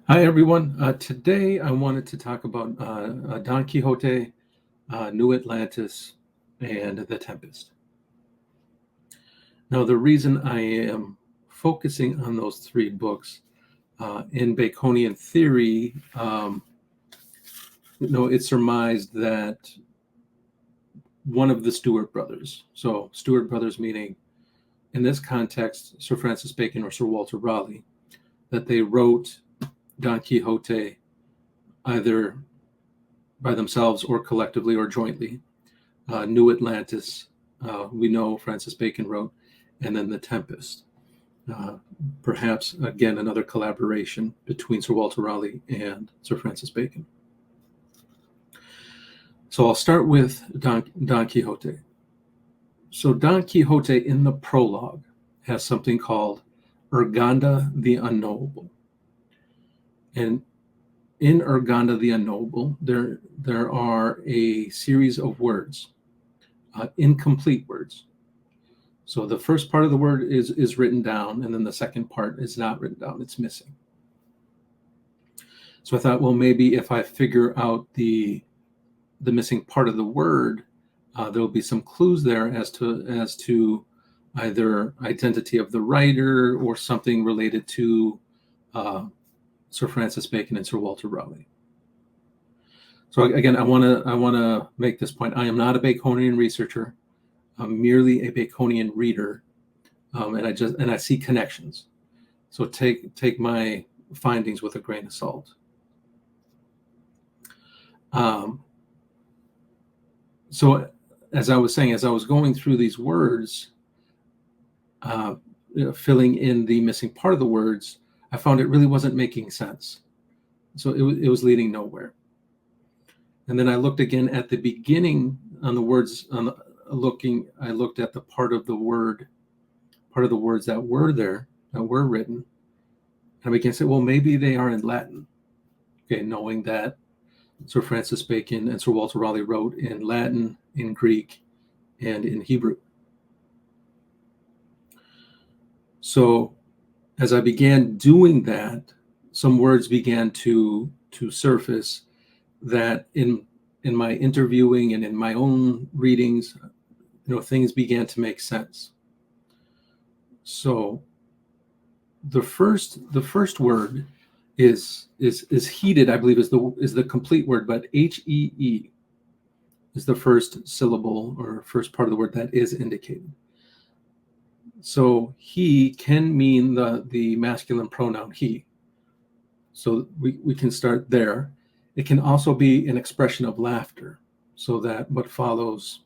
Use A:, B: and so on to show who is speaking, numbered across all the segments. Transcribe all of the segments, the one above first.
A: Hi, everyone. Today I wanted to talk about Don Quixote, New Atlantis, and the Tempest. Now, the reason I am focusing on those three books in Baconian theory, it's surmised that one of the Stuart brothers, so Stuart brothers meaning, in this context, Sir Francis Bacon or Sir Walter Raleigh, that they wrote Don Quixote either by themselves or collectively or jointly. New Atlantis, we know Francis Bacon wrote, and then The Tempest. Perhaps, again, another collaboration between Sir Walter Raleigh and Sir Francis Bacon. So I'll start with Don Quixote. So Don Quixote in the prologue has something called Urganda the Unknowable. And in Urganda the Unknowable, there are a series of words, incomplete words. So the first part of the word is written down, and then the second part is not written down, it's missing. So I thought, well, maybe if I figure out the missing part of the word, there'll be some clues there as to either identity of the writer or something related to Sir Francis Bacon and Sir Walter Raleigh. So again, I want to make this point. I am not a Baconian researcher. I'm merely a Baconian reader, and I see connections. So take my findings with a grain of salt. So as I was saying, as I was going through these words, filling in the missing part of the words, I found it really wasn't making sense. So it was leading nowhere. And then I looked again at the beginning on the words. I looked at the part of the words that were there, that were written, and I began to say, well, maybe they are in Latin. Okay, knowing that Sir Francis Bacon and Sir Walter Raleigh wrote in Latin, in Greek, and in Hebrew. So as I began doing that, some words began to surface that in my interviewing and in my own readings, things began to make sense. So the first word is heated, I believe, is the complete word, but HEE is the first syllable or first part of the word that is indicated. So he can mean the masculine pronoun he. So we can start there. It can also be an expression of laughter, so that what follows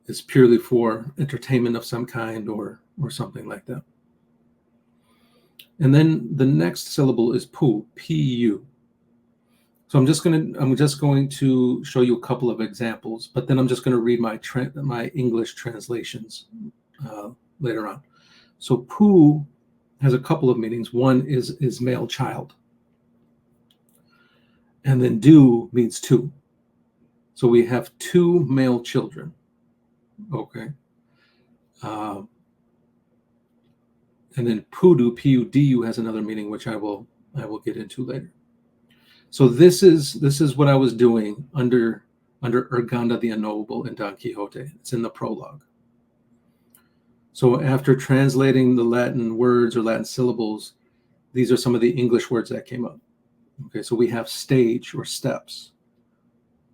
A: is purely for entertainment of some kind or something like that. And then the next syllable is pu, P-U. So I'm just going to show you a couple of examples, but then I'm just going to read my English translations later on. So pu has a couple of meanings. One is male child. And then do means two. So we have two male children. Okay. And then pudu, P-U-D-U, has another meaning, which I will get into later. So this is what I was doing under Urganda the Unknowable in Don Quixote. It's in the prologue. So after translating the Latin words or Latin syllables, these are some of the English words that came up. Okay, so we have stage or steps,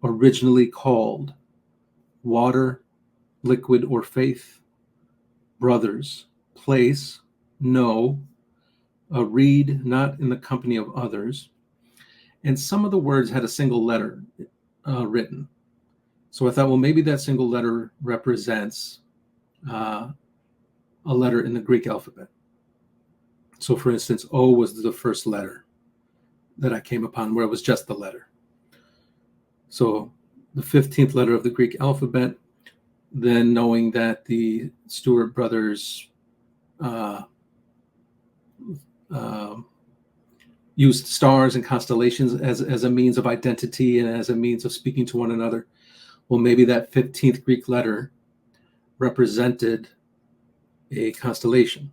A: originally called, water, liquid or faith, brothers, place, no, a reed not in the company of others. And some of the words had a single letter written. So I thought, well, maybe that single letter represents a letter in the Greek alphabet. So for instance, O was the first letter that I came upon, where it was just the letter. So the 15th letter of the Greek alphabet, then knowing that the Stuart brothers used stars and constellations as a means of identity and as a means of speaking to one another. Well, maybe that 15th Greek letter represented a constellation.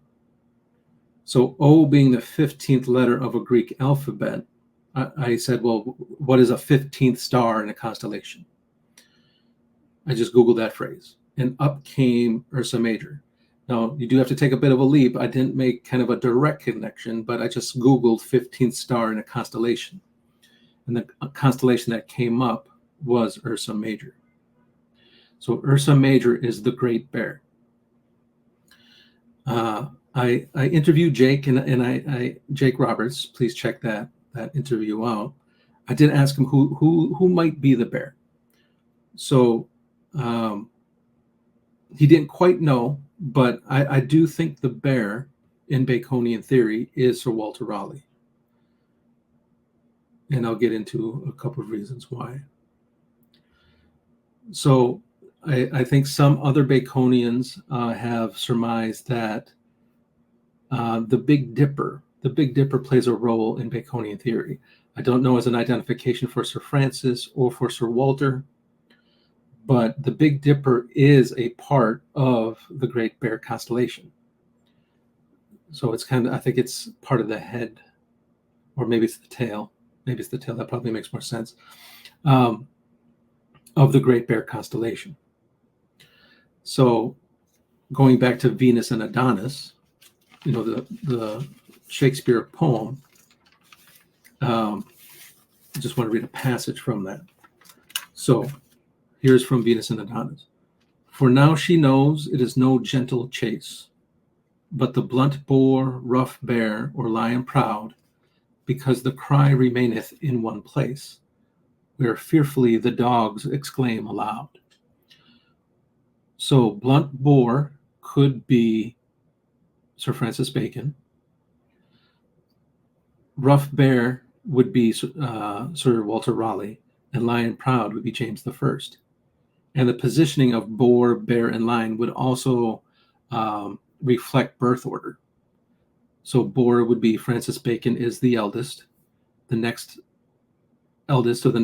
A: So O being the 15th letter of a Greek alphabet, I said, well, what is a 15th star in a constellation? I just Googled that phrase, and up came Ursa Major. Now, you do have to take a bit of a leap. I didn't make kind of a direct connection, but I just Googled 15th star in a constellation. And the constellation that came up was Ursa Major. So Ursa Major is the Great Bear. I interviewed Jake, and Jake Roberts. Please check that interview out. I did ask him who might be the bear. So he didn't quite know, but I do think the bear in Baconian theory is Sir Walter Raleigh. And I'll get into a couple of reasons why. So I think some other Baconians have surmised that the Big Dipper plays a role in Baconian theory. I don't know as an identification for Sir Francis or for Sir Walter, but the Big Dipper is a part of the Great Bear constellation. So it's kind of, I think it's part of the head, or maybe it's the tail. Maybe it's the tail. That probably makes more sense. Of the Great Bear constellation. So going back to Venus and Adonis, you know, the Shakespeare poem, I just want to read a passage from that. So here's from Venus and Adonis. For now she knows it is no gentle chase, but the blunt boar, rough bear, or lion proud, because the cry remaineth in one place, where fearfully the dogs exclaim aloud. So blunt boar could be Sir Francis Bacon. Rough bear would be Sir Walter Raleigh, and lion proud would be James I. And the positioning of boar, bear, and lion would also reflect birth order. So boar would be Francis Bacon is the eldest. The next eldest, or the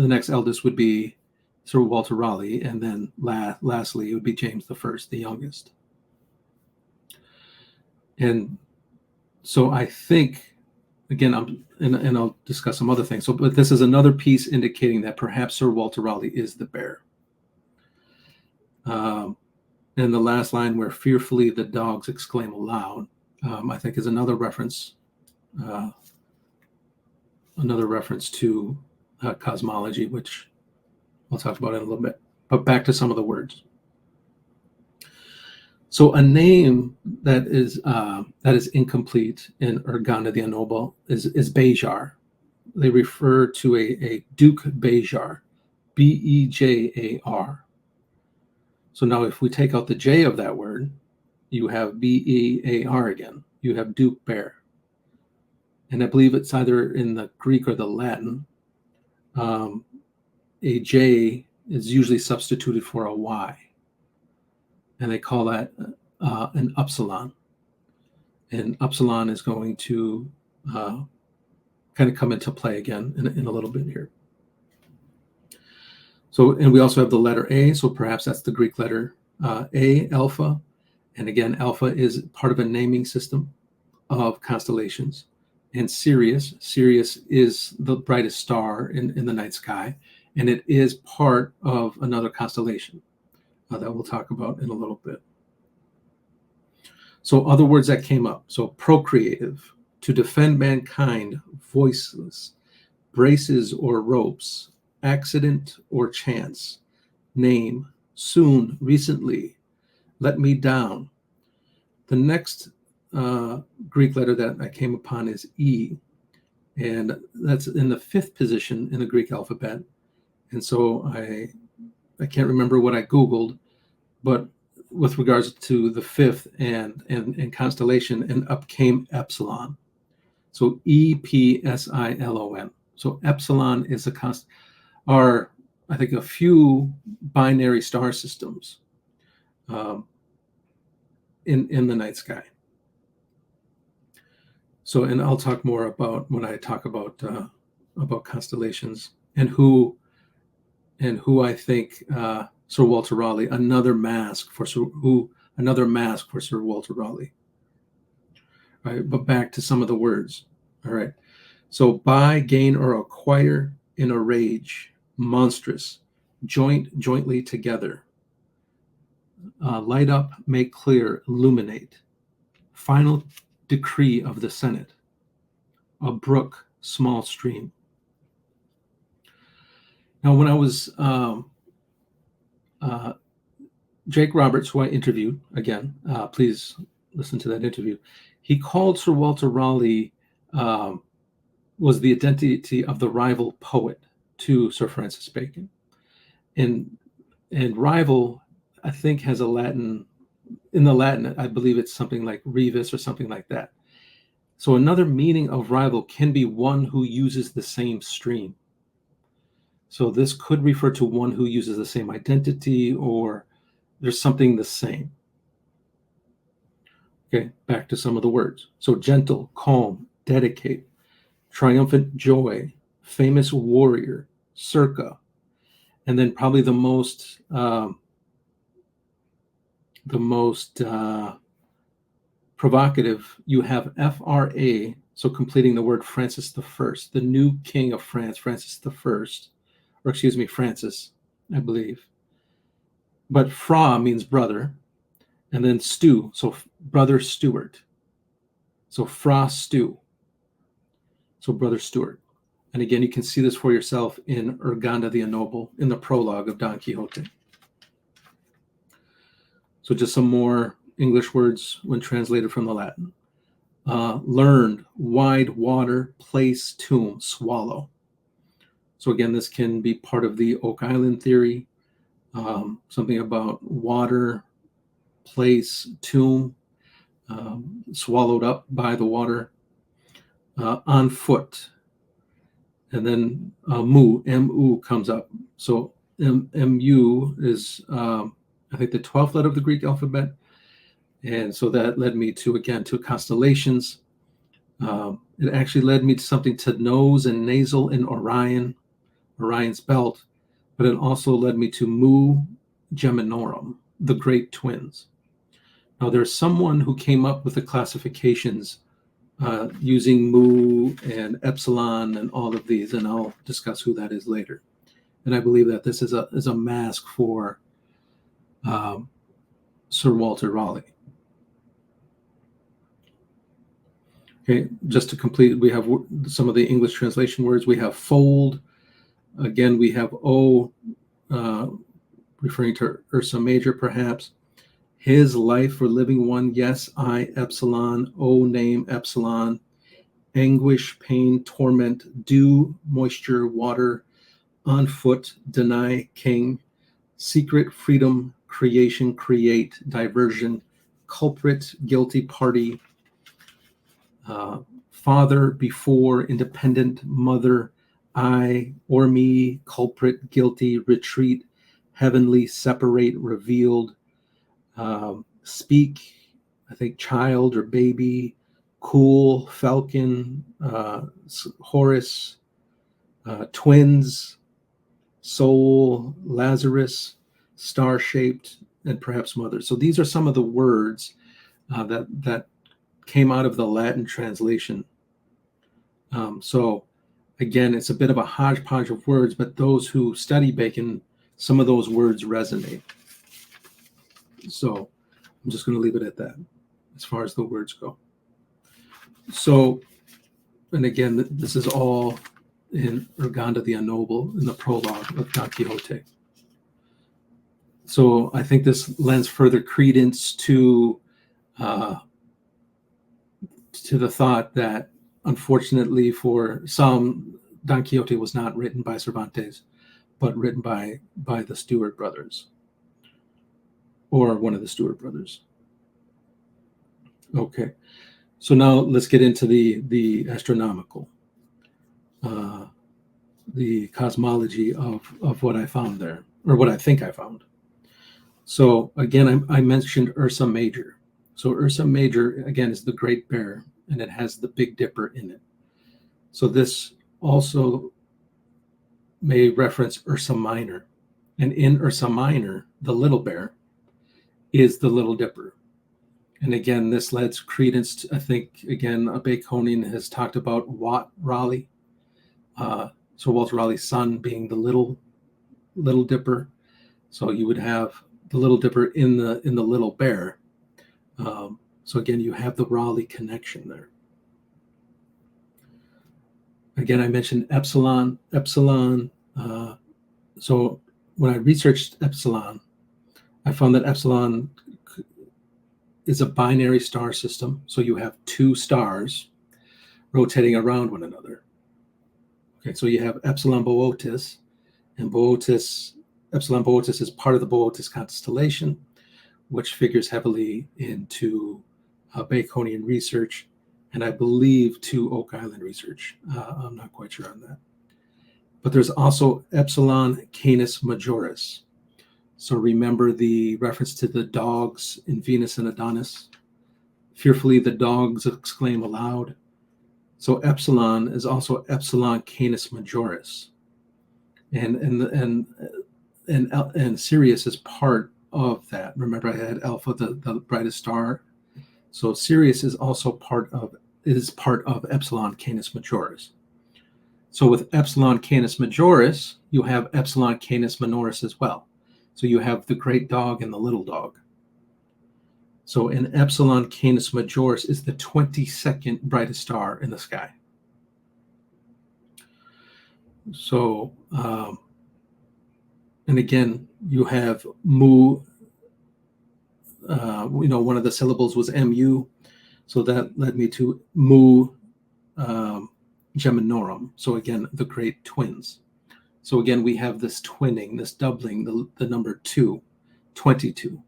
A: next eldest would be Sir Walter Raleigh, and then lastly it would be James I, the youngest. And so I think, again, and I'll discuss some other things. So, but this is another piece indicating that perhaps Sir Walter Raleigh is the bear. And the last line, where fearfully the dogs exclaim aloud, I think is another reference to cosmology, which I'll talk about in a little bit. But back to some of the words. So a name that is incomplete in Urganda the Ennoble is Bejar. They refer to a Duke Bejar, Bejar. So now if we take out the J of that word, you have Bear again. You have Duke Bear. And I believe it's either in the Greek or the Latin. A J is usually substituted for a Y. And they call that an upsilon. And upsilon is going to kind of come into play again in a little bit here. So, and we also have the letter A, so perhaps that's the Greek letter A, alpha. And again, alpha is part of a naming system of constellations. And Sirius is the brightest star in the night sky, and it is part of another constellation that we'll talk about in a little bit. So other words that came up. So procreative, to defend mankind, voiceless, braces or ropes, accident or chance, name, soon, recently, let me down. The next Greek letter that I came upon is E, and that's in the 5th position in the Greek alphabet. And so I can't remember what I Googled, but with regards to the 5th and constellation, and up came epsilon. So Epsilon. So epsilon is are, I think, a few binary star systems in the night sky. So, and I'll talk more about when I talk about constellations and who I think Sir Walter Raleigh, another mask for Sir Walter Raleigh. All right, but back to some of the words. All right. So buy, gain, or acquire in a rage, monstrous, jointly together, light up, make clear, illuminate, final decree of the Senate, a brook, small stream. Now, when I was Jake Roberts, who I interviewed, again, please listen to that interview, he called Sir Walter Raleigh was the identity of the rival poet to Sir Francis Bacon. And rival, I think, has a Latin, in the Latin, I believe it's something like Revis or something like that. So another meaning of rival can be one who uses the same stream. So this could refer to one who uses the same identity, or there's something the same. Okay, back to some of the words. So gentle, calm, dedicate, triumphant joy, famous warrior, circa, and then probably the most provocative, you have FRA, so completing the word Francis the First, the new king of France, Francis the First, or excuse me, Francis, I believe. But Fra means brother, and then Stu, so brother Stuart. So Fra Stu, so brother Stuart. And again, you can see this for yourself in Urganda the Ennoble, in the prologue of Don Quixote. So just some more English words when translated from the Latin. Learned, wide water, place, tomb, swallow. So again, this can be part of the Oak Island theory, something about water, place, tomb, swallowed up by the water, on foot. And then mu comes up. So mu is, I think, the 12th letter of the Greek alphabet. And so that led me to, again, to constellations. It actually led me to something to nose and nasal in Orion, Orion's belt. But it also led me to Mu Geminorum, the great twins. Now, there's someone who came up with the classifications using mu and epsilon and all of these, and I'll discuss who that is later. And I believe that this is a mask for Sir Walter Raleigh. Okay, just to complete, we have some of the English translation words. We have fold. Again, we have O, referring to Ursa Major, perhaps. His life for living one, yes, I, epsilon, O, name, epsilon. Anguish, pain, torment, dew, moisture, water, on foot, deny, king. Secret, freedom, creation, create, diversion, culprit, guilty party. Father, before, independent, mother, I, or me, culprit, guilty, retreat, heavenly, separate, revealed, speak, I think child or baby, cool, falcon, Horus, twins, soul, Lazarus, star-shaped, and perhaps mother. So these are some of the words that came out of the Latin translation. So again, it's a bit of a hodgepodge of words, but those who study Bacon, some of those words resonate. So I'm just going to leave it at that as far as the words go. So, and again, this is all in Urganda the Ennoble, in the prologue of Don Quixote. So I think this lends further credence to the thought that, unfortunately for some, Don Quixote was not written by Cervantes, but written by the Stewart brothers, or one of the Stewart brothers. Okay, so now let's get into the astronomical, the cosmology of what I found there, or what I think I found. So again, I mentioned Ursa Major. So Ursa Major, again, is the Great Bear, and it has the Big Dipper in it. So this also may reference Ursa Minor. And in Ursa Minor, the Little Bear is the Little Dipper. And again, this lends credence to, I think, again, a Baconian has talked about Wat Raleigh. So Walter Raleigh's son being the Little Dipper. So you would have the Little Dipper in the Little Bear. So again, you have the Raleigh connection there. Again, I mentioned epsilon. So when I researched epsilon, I found that epsilon is a binary star system. So you have two stars rotating around one another. Okay, so you have Epsilon Boötis, and Epsilon Boötis is part of the Boötis constellation, which figures heavily into Baconian research, and I believe to Oak Island research. I'm not quite sure on that. But there's also Epsilon Canis Majoris. So remember the reference to the dogs in Venus and Adonis? Fearfully the dogs exclaim aloud. So epsilon is also Epsilon Canis Majoris. And Sirius is part of that. Remember I had Alpha, the brightest star. So Sirius is also part of Epsilon Canis Majoris. So with Epsilon Canis Majoris, you have Epsilon Canis Minoris as well. So you have the great dog and the little dog. So an Epsilon Canis Majoris is the 22nd brightest star in the sky. So, and again, you have mu, one of the syllables was mu. So that led me to mu Geminorum. So again, the great twins. So again, we have this twinning, this doubling, the number 2, 22.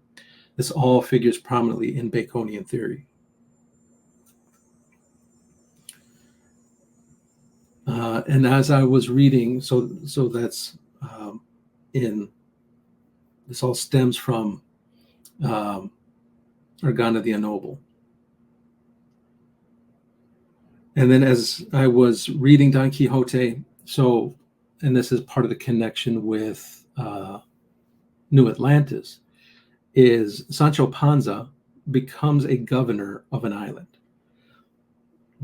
A: This all figures prominently in Baconian theory. And as I was reading, so that's this all stems from Organa the Ennoble. And then as I was reading Don Quixote, and this is part of the connection with New Atlantis, is Sancho Panza becomes a governor of an island.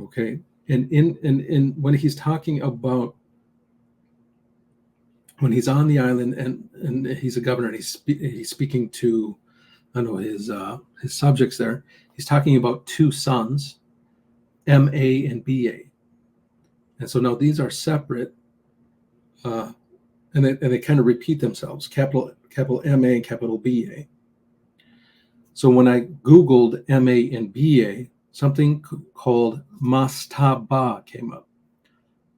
A: Okay, and in when he's talking about when he's on the island and he's a governor and he's speaking to his subjects there, he's talking about two sons, M.A. and B.A. And so now these are separate, and they kind of repeat themselves, capital M.A. and capital B.A. So when I Googled M.A. and B.A., something called Mastaba came up.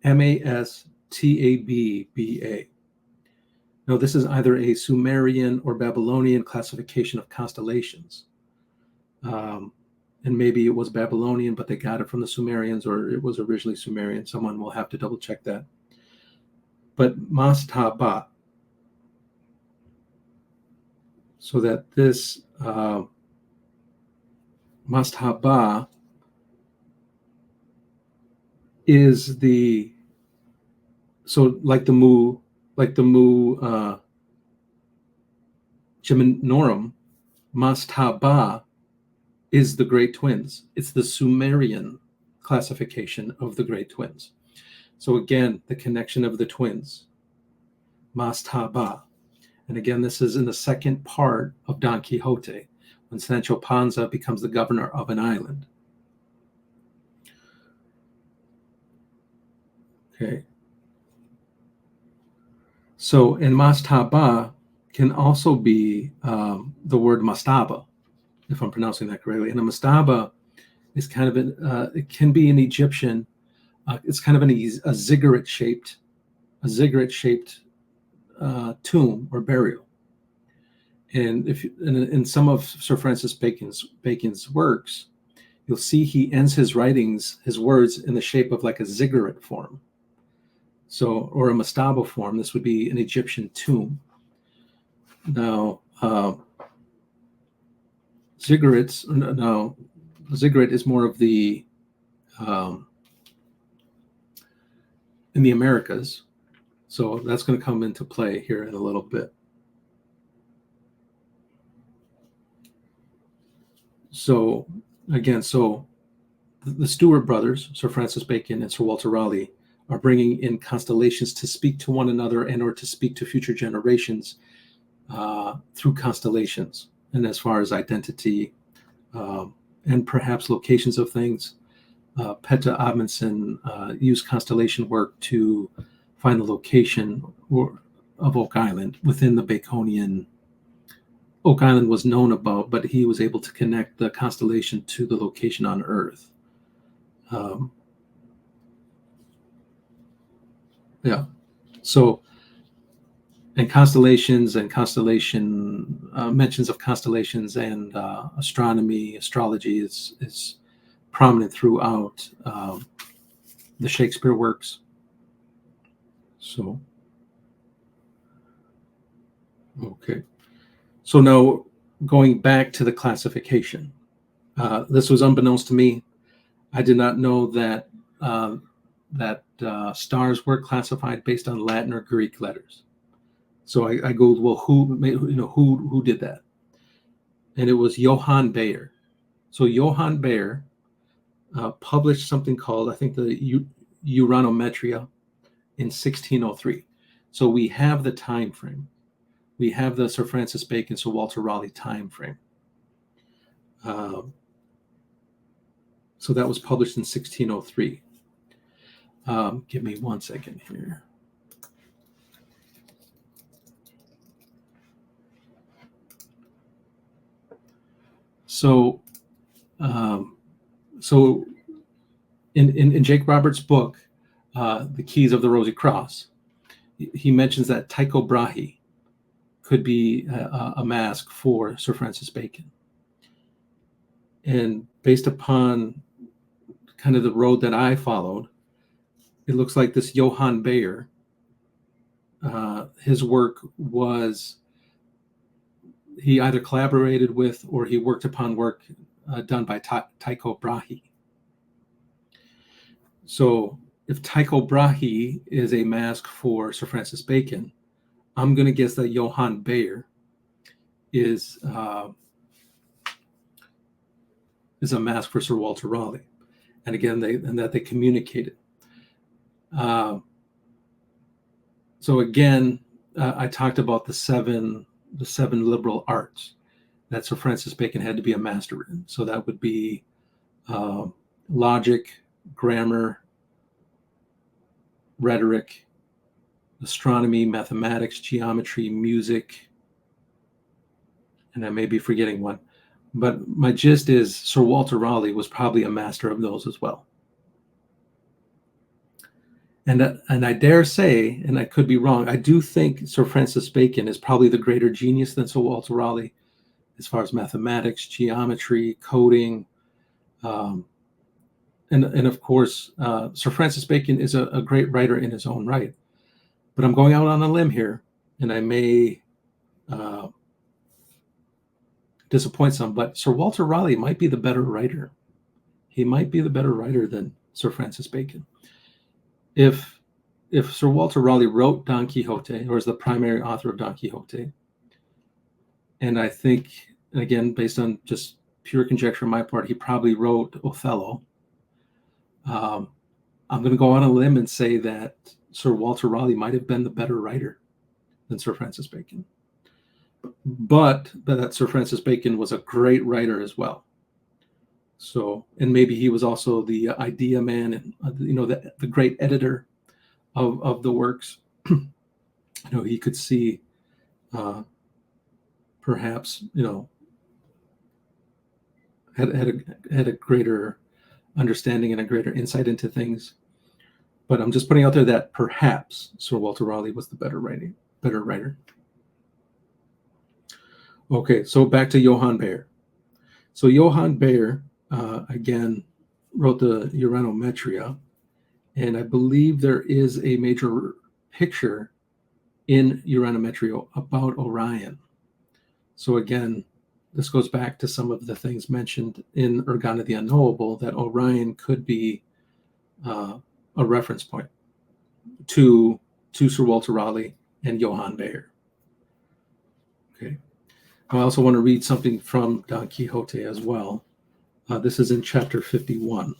A: M-A-S-T-A-B-B-A. Now this is either a Sumerian or Babylonian classification of constellations. And maybe it was Babylonian, but they got it from the Sumerians, or it was originally Sumerian. Someone will have to double check that. But Mastaba. So that this Mastaba is like the mu Geminorum, Mastaba is the great twins. It's the Sumerian classification of the great twins. So again, the connection of the twins, Mastaba. And again, this is in the second part of Don Quixote, when Sancho Panza becomes the governor of an island. Okay. So, in Mastaba can also be the word mastaba, if I'm pronouncing that correctly. And a mastaba is kind of it can be an Egyptian. It's kind of a ziggurat-shaped tomb or burial. And in some of Sir Francis Bacon's works, you'll see he ends his words in the shape of like a ziggurat form. So, or a mastaba form. This would be an Egyptian tomb. Now, ziggurat is more of the in the Americas. So that's going to come into play here in a little bit. So again, so the Stewart brothers, Sir Francis Bacon and Sir Walter Raleigh, are bringing in constellations to speak to one another and or to speak to future generations through constellations, and as far as identity and perhaps locations of things. Petta Amundsen used constellation work to find the location of Oak Island within the Baconian. Oak Island was known about, but he was able to connect the constellation to the location on Earth. Yeah. So, and constellations and constellation mentions of constellations and astronomy, astrology is prominent throughout the Shakespeare works. So, okay. So now going back to the classification, this was unbeknownst to me. I did not know that stars were classified based on Latin or Greek letters. So I googled, well, who did that? And it was Johann Bayer. So Johann Bayer published something called, I think, the Uranometria in 1603. So we have the time frame. We have the Sir Francis Bacon, Sir Walter Raleigh time frame. So that was published in 1603. Give me 1 second here. So in Jake Roberts' book, The Keys of the Rosy Cross, he mentions that Tycho Brahe could be a mask for Sir Francis Bacon. And based upon kind of the road that I followed, it looks like this Johann Bayer, his work was, he either collaborated with or he worked upon work done by Tycho Brahe. So if Tycho Brahe is a mask for Sir Francis Bacon, I'm going to guess that Johann Bayer is a mask for Sir Walter Raleigh, and again, they communicated. So again, I talked about the seven liberal arts that Sir Francis Bacon had to be a master in. So that would be logic, grammar, rhetoric, astronomy, mathematics, geometry, music, and I may be forgetting one. But my gist is Sir Walter Raleigh was probably a master of those as well. And I dare say, and I could be wrong, I do think Sir Francis Bacon is probably the greater genius than Sir Walter Raleigh as far as mathematics, geometry, coding, and of course, Sir Francis Bacon is a great writer in his own right. But I'm going out on a limb here, and I may disappoint some, but Sir Walter Raleigh might be the better writer. He might be the better writer than Sir Francis Bacon. If Sir Walter Raleigh wrote Don Quixote, or is the primary author of Don Quixote, and I think, again, based on just pure conjecture on my part, he probably wrote Othello. I'm going to go on a limb and say that Sir Walter Raleigh might have been the better writer than Sir Francis Bacon. But that Sir Francis Bacon was a great writer as well. So, and maybe he was also the idea man and, the great editor of the works. He could see perhaps, had a greater understanding and a greater insight into things. But I'm just putting out there that perhaps Sir Walter Raleigh was the better writer. Okay, so back to Johann Bayer. So Johann Bayer, again, wrote the Uranometria, and I believe there is a major picture in Uranometria about Orion. So again, this goes back to some of the things mentioned in Urganda the Unknowable, that Orion could be a reference point to Sir Walter Raleigh and Johann Bayer. Okay. I also want to read something from Don Quixote as well. This is in chapter 51.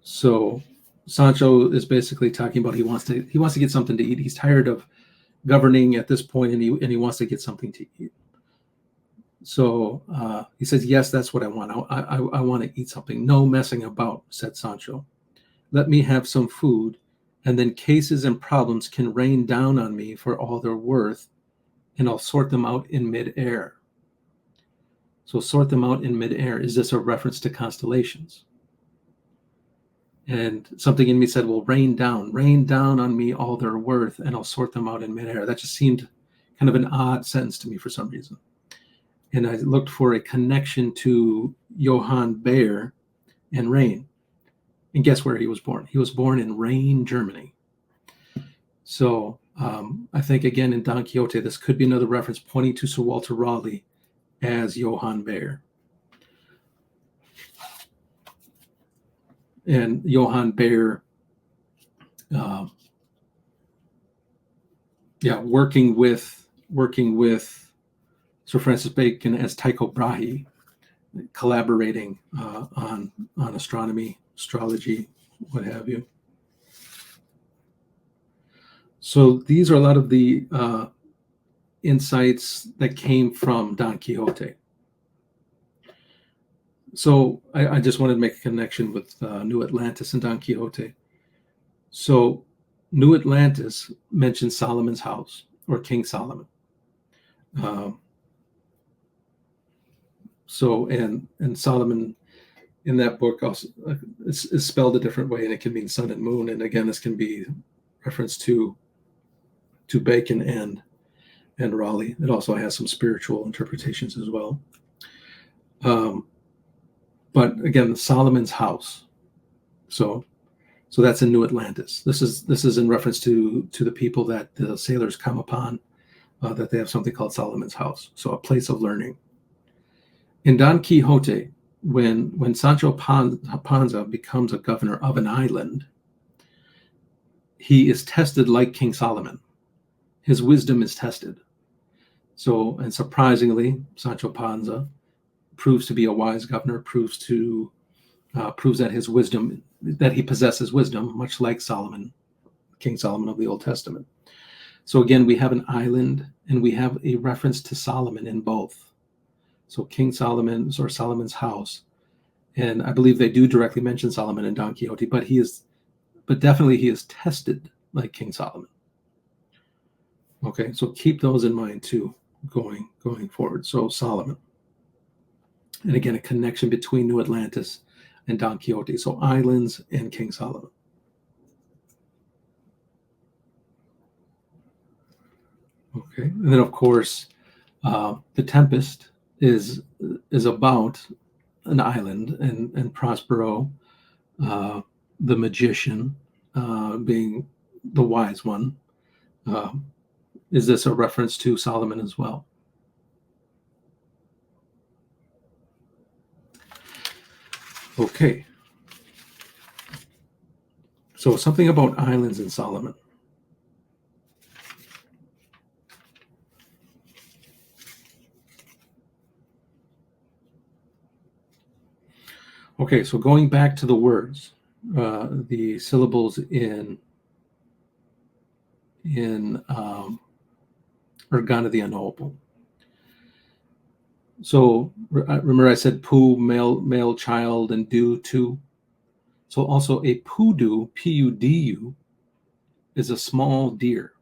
A: So Sancho is basically talking about he wants to get something to eat. He's tired of governing at this point, and he wants to get something to eat. So he says, "Yes, that's what I want. I want to eat something. No messing about," said Sancho. "Let me have some food, and then cases and problems can rain down on me for all they're worth, and I'll sort them out in midair." So sort them out in midair. Is this a reference to constellations? And something in me said, well, rain down on me all they're worth, and I'll sort them out in midair. That just seemed kind of an odd sentence to me for some reason. And I looked for a connection to Johann Bayer and rain. And guess where he was born? He was born in Rain, Germany. So I think, again, in Don Quixote, this could be another reference pointing to Sir Walter Raleigh as Johann Bayer. And Johann Bayer, working with Sir Francis Bacon as Tycho Brahe, collaborating on astronomy, astrology, what have you. So these are a lot of the insights that came from Don Quixote. So I just wanted to make a connection with New Atlantis and Don Quixote. So New Atlantis mentions Solomon's house, or King Solomon. And Solomon in that book also is spelled a different way, and it can mean sun and moon. And again, this can be reference to Bacon and Raleigh. It also has some spiritual interpretations as well. But again, Solomon's house. So that's in New Atlantis. This is in reference to the people that the sailors come upon, that they have something called Solomon's house. So a place of learning. In Don Quixote, when Sancho Panza becomes a governor of an island, he is tested like King Solomon. His wisdom is tested. So, and surprisingly, Sancho Panza proves to be a wise governor, proves that his wisdom, that he possesses wisdom, much like Solomon, King Solomon of the Old Testament. So again, we have an island, and we have a reference to Solomon in both. So King Solomon's, or Solomon's house, and I believe they do directly mention Solomon in Don Quixote, but definitely he is tested like King Solomon. Okay, so keep those in mind too, going forward. So Solomon. And again, a connection between New Atlantis and Don Quixote. So islands and King Solomon. Okay, and then of course, the Tempest is about an island, and Prospero, the magician, being the wise one. Is this a reference to Solomon as well? Okay. So something about islands in Solomon. Okay, so going back to the words, the syllables in Urgana the Unknowable. So remember I said pu, male child, and du, two. So also a pudu, P-U-D-U, is a small deer.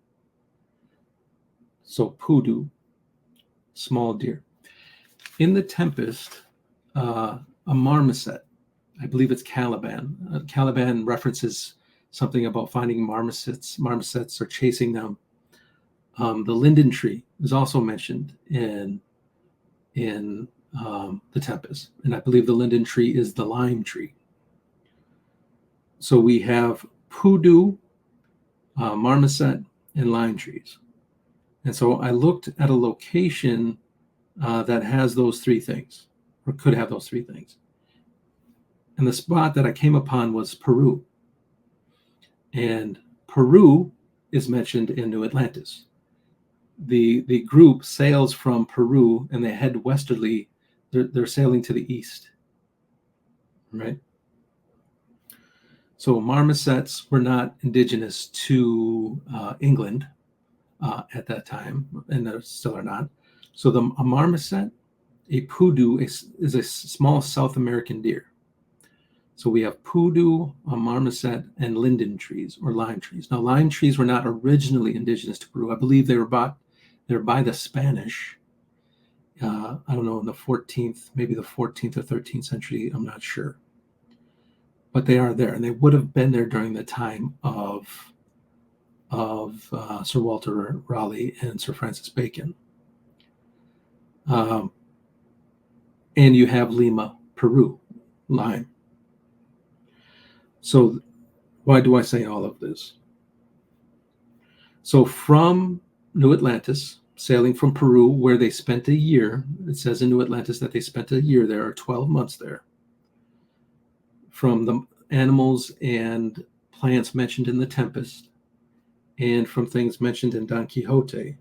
A: So pudu, small deer. In the Tempest, a marmoset, I believe it's Caliban. Caliban references something about finding marmosets or chasing them. The linden tree is also mentioned in the Tempest, and I believe the linden tree is the lime tree. So we have pudu, marmoset, and lime trees. And so I looked at a location that has those three things, or could have those three things. And the spot that I came upon was Peru. And Peru is mentioned in New Atlantis. the group sails from Peru and they head westerly. They're sailing to the east, right? So marmosets were not indigenous to England at that time, and they still are not. So a marmoset, a poodoo is a small South American deer. So we have poodoo, a marmoset, and linden trees or lime trees. Now, lime trees were not originally indigenous to Peru. I believe they were by the Spanish. I don't know, in the 14th, maybe the 14th or 13th century. I'm not sure. But they are there, and they would have been there during the time of Sir Walter Raleigh and Sir Francis Bacon. And you have Lima, Peru, lime. So why do I say all of this? So from New Atlantis, sailing from Peru, where they spent a year, it says in New Atlantis that they spent a year there, or 12 months there, from the animals and plants mentioned in the Tempest, and from things mentioned in Don Quixote,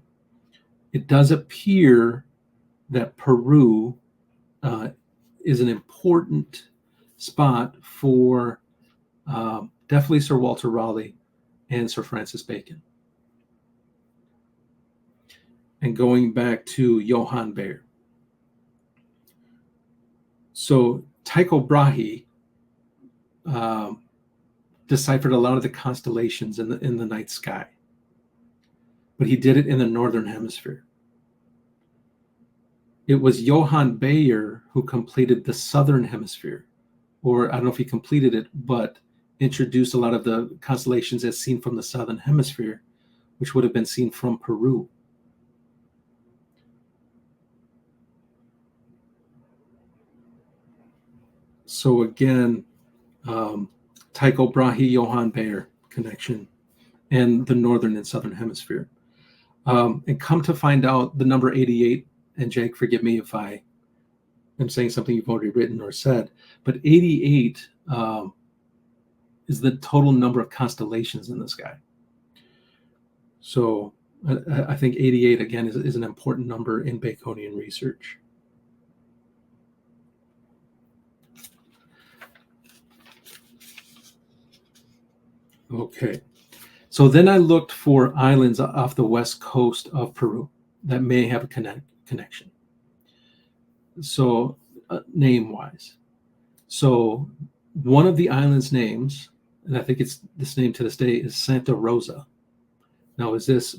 A: it does appear that Peru is an important spot for definitely Sir Walter Raleigh and Sir Francis Bacon. And going back to Johann Bayer. So Tycho Brahe deciphered a lot of the constellations in the night sky, but he did it in the northern hemisphere. It was Johann Bayer who completed the southern hemisphere, or I don't know if he completed it, but introduced a lot of the constellations as seen from the southern hemisphere, which would have been seen from Peru. So again, Tycho Brahe, Johann Bayer connection, and the northern and southern hemisphere. And come to find out, the number 88, and Jake, forgive me if I am saying something you've already written or said, but 88 is the total number of constellations in the sky. So I think 88, again, is an important number in Baconian research. Okay, so then I looked for islands off the west coast of Peru that may have a connection. So name-wise. So one of the island's names, and I think it's this name to this day, is Santa Rosa. Now, is this,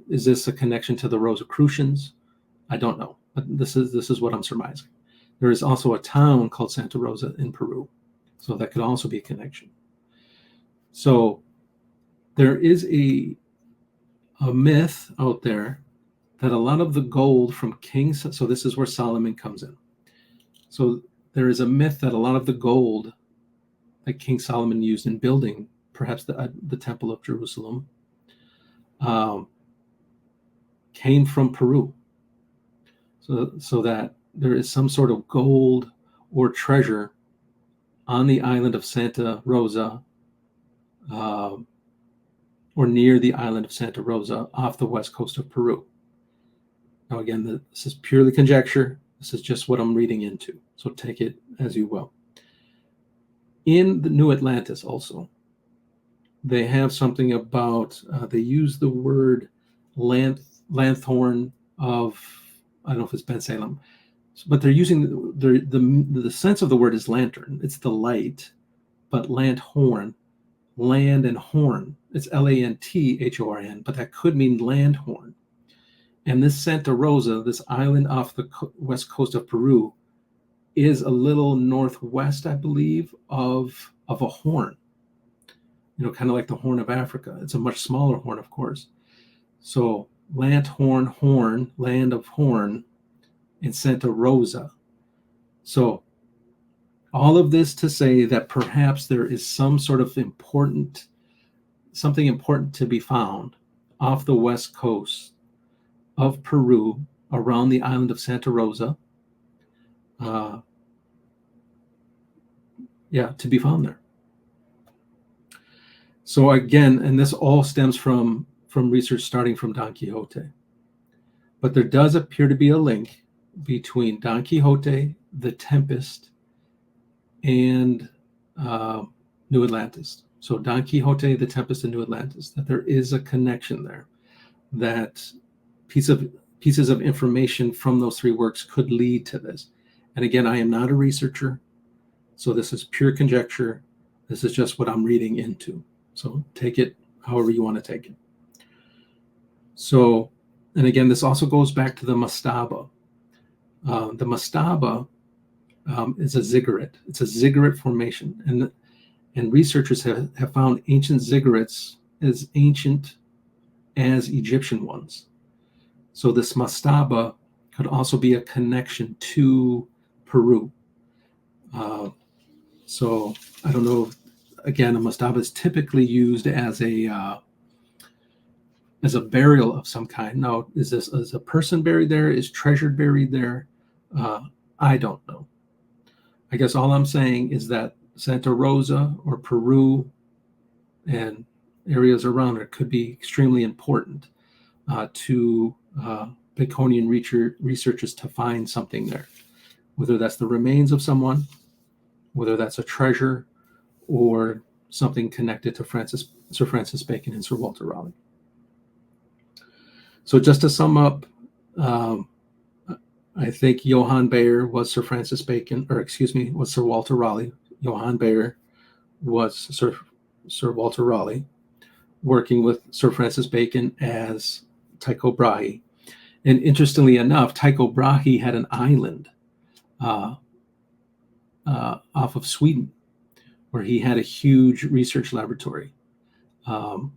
A: is this a connection to the Rosicrucians? I don't know, but this is what I'm surmising. There is also a town called Santa Rosa in Peru, so that could also be a connection. So there is a myth out there that a lot of the gold from kings, so this is where Solomon comes in. So there is a myth that a lot of the gold that King Solomon used in building perhaps the Temple of Jerusalem came from Peru. So that there is some sort of gold or treasure on the island of Santa Rosa, or near the island of Santa Rosa off the west coast of Peru. Now, again, this is purely conjecture. This is just what I'm reading into, so take it as you will. In the New Atlantis also, they have something about, they use the word lanthorn of, I don't know if it's Ben Salem, but they're using, the sense of the word is lantern. It's the light, but lanthorn, land and horn. It's Lanthorn, but that could mean land horn. And this Santa Rosa, this island off the west coast of Peru, is a little northwest, I believe, of a horn. Kind of like the Horn of Africa. It's a much smaller horn, of course. So lanthorn, horn, land of horn, in Santa Rosa. So all of this to say that perhaps there is some sort of something important to be found off the west coast of Peru around the island of Santa Rosa. To be found there. So again, and this all stems from research starting from Don Quixote. But there does appear to be a link between Don Quixote, the Tempest, and New Atlantis. So Don Quixote, the Tempest, and New Atlantis, that there is a connection there, that pieces of information from those three works could lead to this. And again, I am not a researcher, so this is pure conjecture. This is just what I'm reading into. So take it however you want to take it. So, and again, this also goes back to the mastaba. The mastaba is a ziggurat. It's a ziggurat formation. And researchers have found ancient ziggurats as ancient as Egyptian ones. So this mastaba could also be a connection to Peru. So I don't know. Again, a mastaba is typically used as a burial of some kind. Now, is a person buried there? Is treasure buried there? I don't know. I guess all I'm saying is that Santa Rosa or Peru and areas around it could be extremely important to Baconian researchers to find something there, whether that's the remains of someone, whether that's a treasure, or something connected to Sir Francis Bacon and Sir Walter Raleigh. So just to sum up, I think Johann Bayer was Sir Francis Bacon, was Sir Walter Raleigh. Johann Bayer was Sir Walter Raleigh, working with Sir Francis Bacon as Tycho Brahe. And interestingly enough, Tycho Brahe had an island off of Sweden where he had a huge research laboratory. And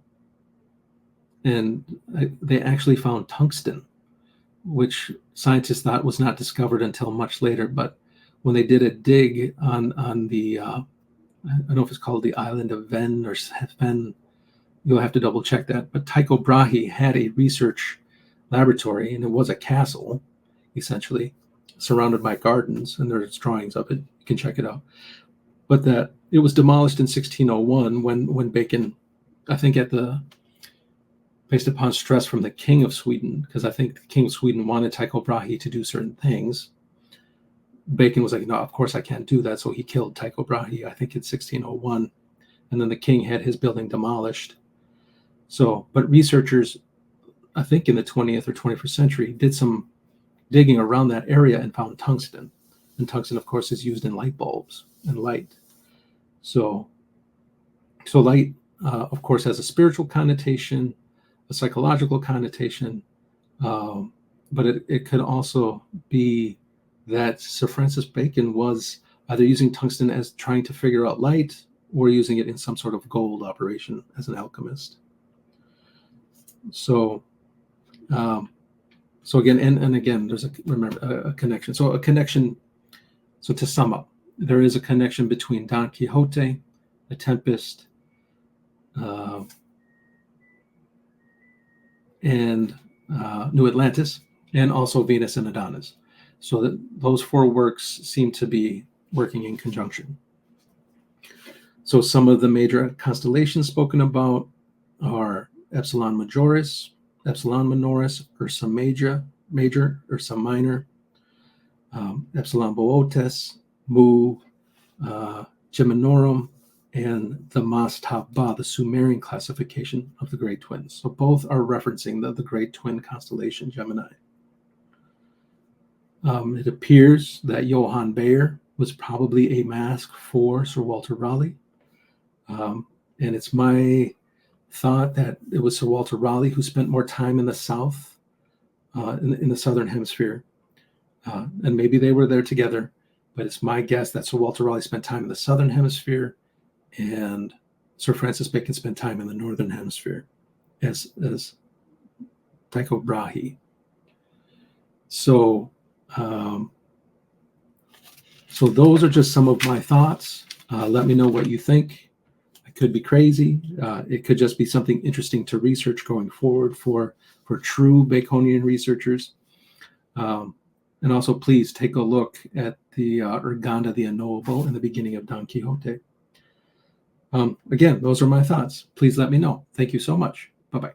A: they actually found tungsten, which scientists thought was not discovered until much later. But when they did a dig on the, I don't know if it's called the island of Ven or Sven, you'll have to double check that. But Tycho Brahe had a research laboratory, and it was a castle, essentially, surrounded by gardens, and there's drawings of it. You can check it out. But that it was demolished in 1601 when Bacon, I think based upon stress from the King of Sweden, because I think the King of Sweden wanted Tycho Brahe to do certain things. Bacon was like, no, of course I can't do that. So he killed Tycho Brahe, I think in 1601. And then the king had his building demolished. So, but researchers, I think in the 20th or 21st century, did some digging around that area and found tungsten. And tungsten, of course, is used in light bulbs and light. So light, of course, has a spiritual connotation, a psychological connotation, but it could also be that Sir Francis Bacon was either using tungsten as trying to figure out light or using it in some sort of gold operation as an alchemist. So again, and again, there's a connection. So a connection. So to sum up, there is a connection between Don Quixote, the Tempest, and New Atlantis, and also Venus and Adonis. So that those four works seem to be working in conjunction. So some of the major constellations spoken about are Epsilon Majoris, Epsilon Minoris, Ursa Major, Ursa Minor, Epsilon Boötes, Mu, Geminorum, and the Mastaba, the Sumerian classification of the Great Twins. So both are referencing the Great Twin constellation, Gemini. It appears that Johann Bayer was probably a mask for Sir Walter Raleigh. And it's my thought that it was Sir Walter Raleigh who spent more time in the south, in the southern hemisphere. And maybe they were there together, but it's my guess that Sir Walter Raleigh spent time in the southern hemisphere and Sir Francis Bacon spent time in the northern hemisphere as Tycho Brahe. So those are just some of my thoughts. Let me know what you think. I could be crazy. It could just be something interesting to research going forward for true Baconian researchers. And also, please take a look at the Urganda the Unknowable in the beginning of Don Quixote. Again, those are my thoughts. Please let me know. Thank you so much. Bye-bye.